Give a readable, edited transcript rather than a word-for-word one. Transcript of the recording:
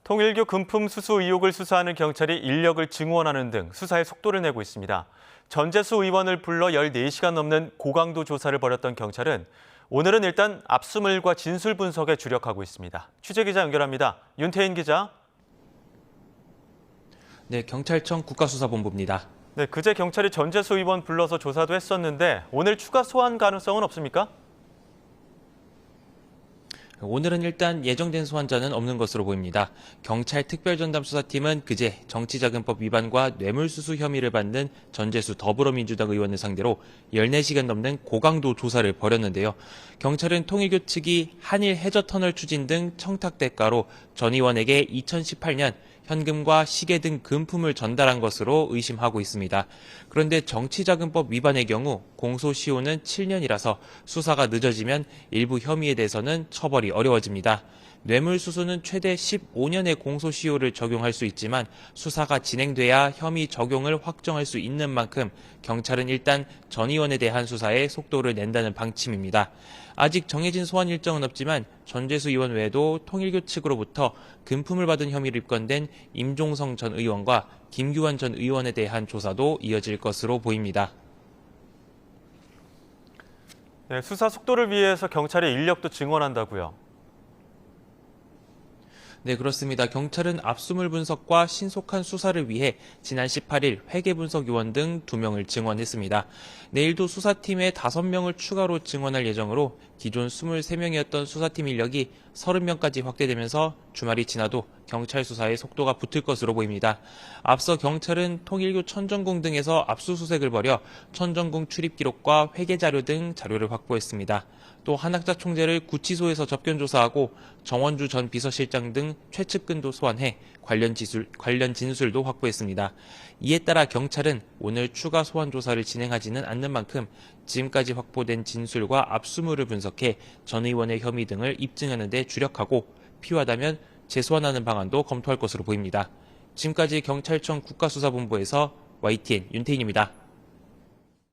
통일교 금품 수수 의혹을 수사하는 경찰이 인력을 증원하는 등 수사에 속도를 내고 있습니다. 전재수 의원을 불러 14시간 넘는 고강도 조사를 벌였던 경찰은 오늘은 일단 압수물과 진술 분석에 주력하고 있습니다. 취재기자 연결합니다. 윤태인 기자. 네, 경찰청 국가수사본부입니다. 네, 그제 경찰이 전재수 의원 불러서 조사도 했었는데 오늘 추가 소환 가능성은 없습니까? 오늘은 일단 예정된 소환자는 없는 것으로 보입니다. 경찰 특별전담수사팀은 그제 정치자금법 위반과 뇌물수수 혐의를 받는 전재수 더불어민주당 의원을 상대로 14시간 넘는 고강도 조사를 벌였는데요. 경찰은 통일교 측이 한일 해저터널 추진 등 청탁 대가로 전 의원에게 2018년 현금과 시계 등 금품을 전달한 것으로 의심하고 있습니다. 그런데 정치자금법 위반의 경우 공소시효는 7년이라서 수사가 늦어지면 일부 혐의에 대해서는 처벌이 어려워집니다. 뇌물수수는 최대 15년의 공소시효를 적용할 수 있지만 수사가 진행돼야 혐의 적용을 확정할 수 있는 만큼 경찰은 일단 전 의원에 대한 수사에 속도를 낸다는 방침입니다. 아직 정해진 소환 일정은 없지만 전재수 의원 외에도 통일교 측으로부터 금품을 받은 혐의로 입건된 임종성 전 의원과 김규환 전 의원에 대한 조사도 이어질 것으로 보입니다. 네, 수사 속도를 위해서 경찰이 인력도 증원한다고요. 네, 그렇습니다. 경찰은 압수물 분석과 신속한 수사를 위해 지난 18일 회계분석요원 등 2명을 증원했습니다. 내일도 수사팀에 5명을 추가로 증원할 예정으로 기존 23명이었던 수사팀 인력이 30명까지 확대되면서 주말이 지나도 경찰 수사에 속도가 붙을 것으로 보입니다. 앞서 경찰은 통일교 천정궁 등에서 압수수색을 벌여 천정궁 출입 기록과 회계 자료 등 자료를 확보했습니다. 또 한학자 총재를 구치소에서 접견 조사하고 정원주 전 비서실장 등 최측근도 소환해 관련 진술도 확보했습니다. 이에 따라 경찰은 오늘 추가 소환 조사를 진행하지는 않는 만큼 지금까지 확보된 진술과 압수물을 분석해 전 의원의 혐의 등을 입증하는 데 주력하고 필요하다면 재소환하는 방안도 검토할 것으로 보입니다. 지금까지 경찰청 국가수사본부에서 YTN 윤태인입니다.